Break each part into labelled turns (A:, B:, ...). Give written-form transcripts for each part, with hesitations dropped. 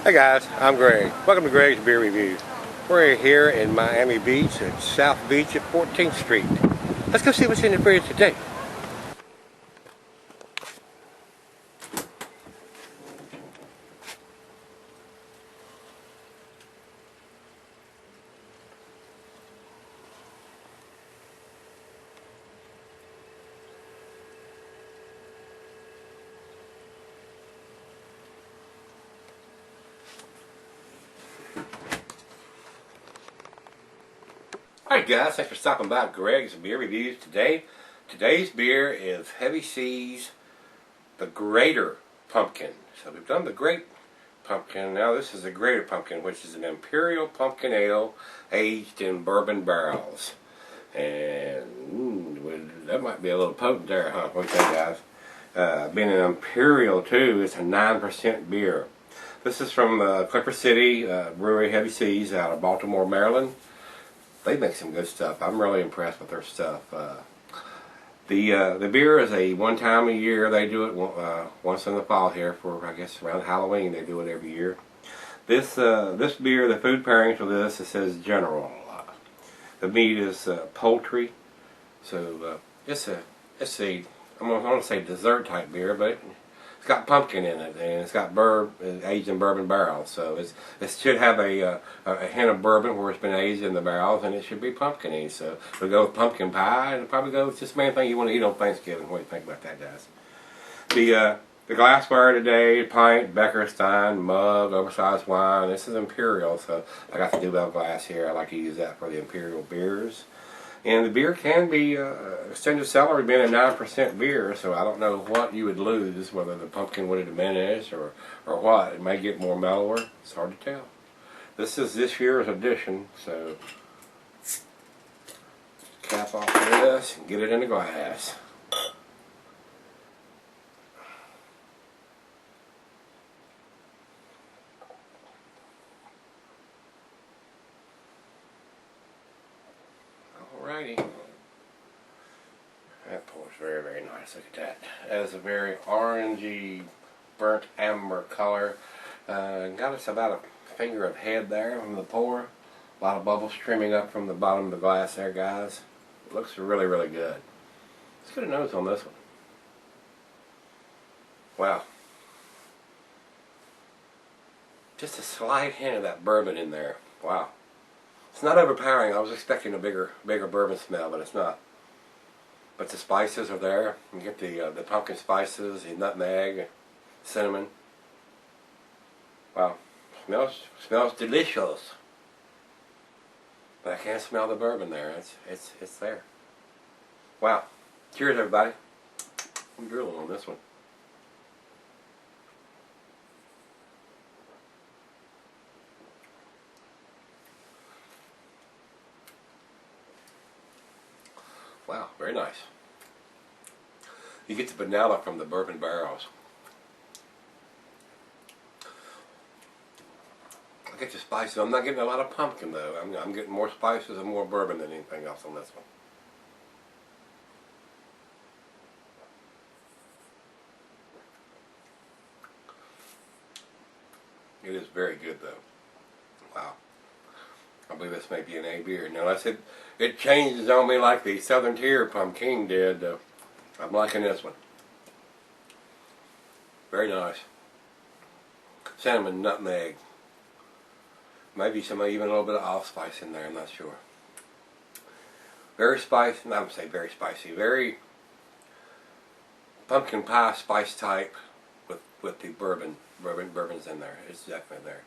A: Hey guys, I'm Greg. Welcome to Greg's Beer Review. We're here in Miami Beach at South Beach at 14th Street. Let's go see what's in the fridge today. Alright guys, thanks for stopping by Greg's Beer Reviews today. Today's beer is Heavy Seas, the Greater Pumpkin. So we've done the Great Pumpkin, now this is the Greater Pumpkin, which is an Imperial Pumpkin Ale aged in bourbon barrels. And that might be a little potent there, huh? What do you think, guys? Being an Imperial too, it's a 9% beer. This is from Clipper City Brewery, Heavy Seas, out of Baltimore, Maryland. They make some good stuff. I'm really impressed with their stuff. The beer is a one time a year. They do it once in the fall here for, I guess, around Halloween. They do it every year. This beer, the food pairings for this, it says General. The meat is poultry. So it's a I'm going to say dessert type beer, but it's got pumpkin in it, and it's got aged in bourbon barrels. So it should have a hint of bourbon where it's been aged in the barrels, and it should be pumpkin-y. So it'll go with pumpkin pie, and it'll probably go with just the main thing you want to eat on Thanksgiving. What do you think about that, guys? The glassware today: pint, Becker, Stein, mug, oversized wine. This is Imperial, so I got the Duvel glass here. I like to use that for the Imperial beers. And the beer can be extended celery, being a 9% beer, so I don't know what you would lose, whether the pumpkin would have diminished or what. It may get more mellower. It's hard to tell. This is this year's edition, so cap off this and get it in the glass. Alrighty. That pours very, very nice. Look at that. That is a very orangey, burnt amber color. Got us about a finger of head there from the pour. A lot of bubbles streaming up from the bottom of the glass there, guys. It looks really, really good. Let's get a nose on this one. Wow. Just a slight hint of that bourbon in there. Wow. It's not overpowering. I was expecting a bigger bourbon smell, but it's not. But the spices are there. You get the pumpkin spices, the nutmeg, cinnamon. Wow, smells delicious. But I can't smell the bourbon there. It's there. Wow. Cheers, everybody. I'm drooling on this one. Wow, very nice. You get the vanilla from the bourbon barrels. I get the spices. I'm not getting a lot of pumpkin though. I'm getting more spices and more bourbon than anything else on this one. It is very good though. Wow. I believe this may be an A beer. Now, unless it changes on me like the Southern Tier Pumpkin did, I'm liking this one. Very nice. Cinnamon, nutmeg. Maybe even a little bit of allspice in there, I'm not sure. Very spicy, I would say very spicy. Very pumpkin pie spice type with the bourbon's in there. It's definitely there.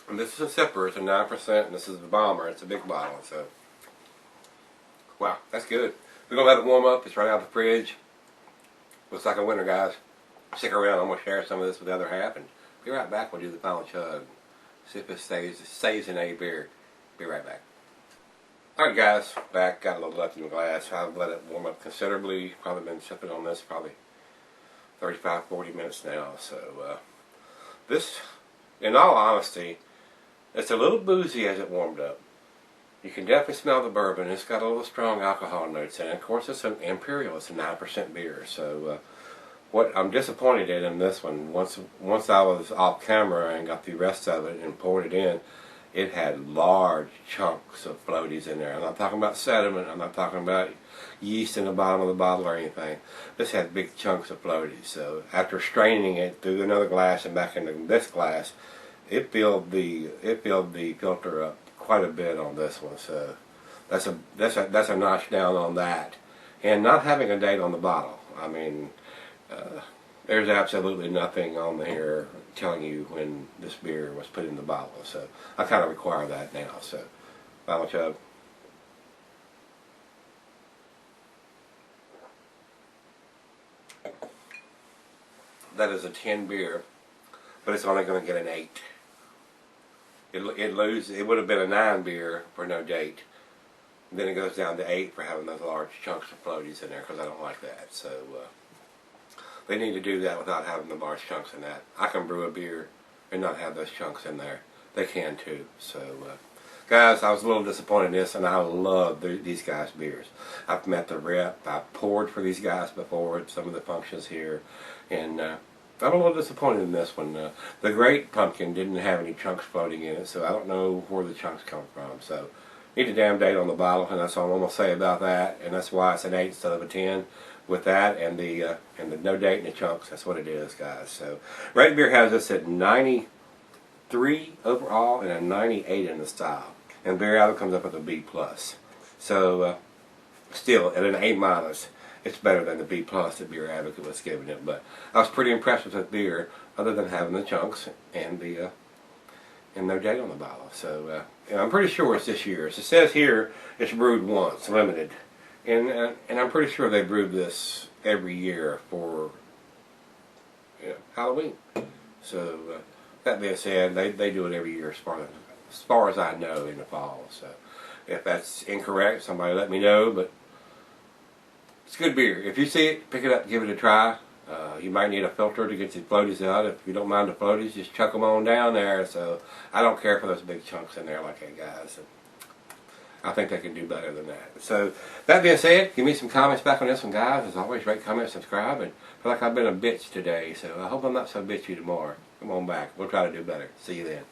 A: And this is a sipper, it's a 9%, and this is the bomber, it's a big bottle, so wow, that's good. We're going to let it warm up, it's right out of the fridge. Looks like a winner, guys. Stick around, I'm going to share some of this with the other half, and be right back when we do the final chug. See if it stays in a beer. Be right back. Alright guys, back, got a little left in the glass. I've let it warm up considerably, probably been sipping on this probably 35-40 minutes now, so this, in all honesty, it's a little boozy as it warmed up. You can definitely smell the bourbon. It's got a little strong alcohol notes in it. Of course, it's an Imperial. It's a 9% beer. So what I'm disappointed in this one, once I was off camera and got the rest of it and poured it in, it had large chunks of floaties in there. I'm not talking about sediment. I'm not talking about yeast in the bottom of the bottle or anything. This had big chunks of floaties. So after straining it through another glass and back into this glass, it filled the filter up quite a bit on this one. So that's a notch down on that. And not having a date on the bottle. I mean, there's absolutely nothing on here telling you when this beer was put in the bottle. So I kind of require that now. So final chug. That is a 10 beer, but it's only going to get an 8. It would have been a 9 beer for no date. Then it goes down to 8 for having those large chunks of floaties in there, because I don't like that. So they need to do that without having the large chunks in that. I can brew a beer and not have those chunks in there. They can too. So guys, I was a little disappointed in this, and I love these guys' beers. I've met the rep. I've poured for these guys before at some of the functions here, and I'm a little disappointed in this one. The Great Pumpkin didn't have any chunks floating in it, so I don't know where the chunks come from. So need a damn date on the bottle, and that's all I'm going to say about that. And that's why it's an 8 instead of a 10. With that and the no date and the chunks, that's what it is, guys. So Red Beer has this at 93 overall and a 98 in the style. And Beer Advocate comes up with a B+. So still at an A-, it's better than the B+ that Beer Advocate was giving it. But I was pretty impressed with this beer, other than having the chunks and the and no date on the bottle. So and I'm pretty sure it's this year's. It says here it's brewed once, limited, and I'm pretty sure they brewed this every year for Halloween. So that being said, they do it every year as far as I know in the fall. So if that's incorrect, somebody let me know. But it's good beer. If you see it, pick it up, give it a try. You might need a filter to get the floaties out. If you don't mind the floaties, just chuck them on down there. So I don't care for those big chunks in there like that, guys. I think they can do better than that. So that being said, give me some comments back on this one, guys. As always, rate, comment, subscribe. And I feel like I've been a bitch today, so I hope I'm not so bitchy tomorrow. Come on back. We'll try to do better. See you then.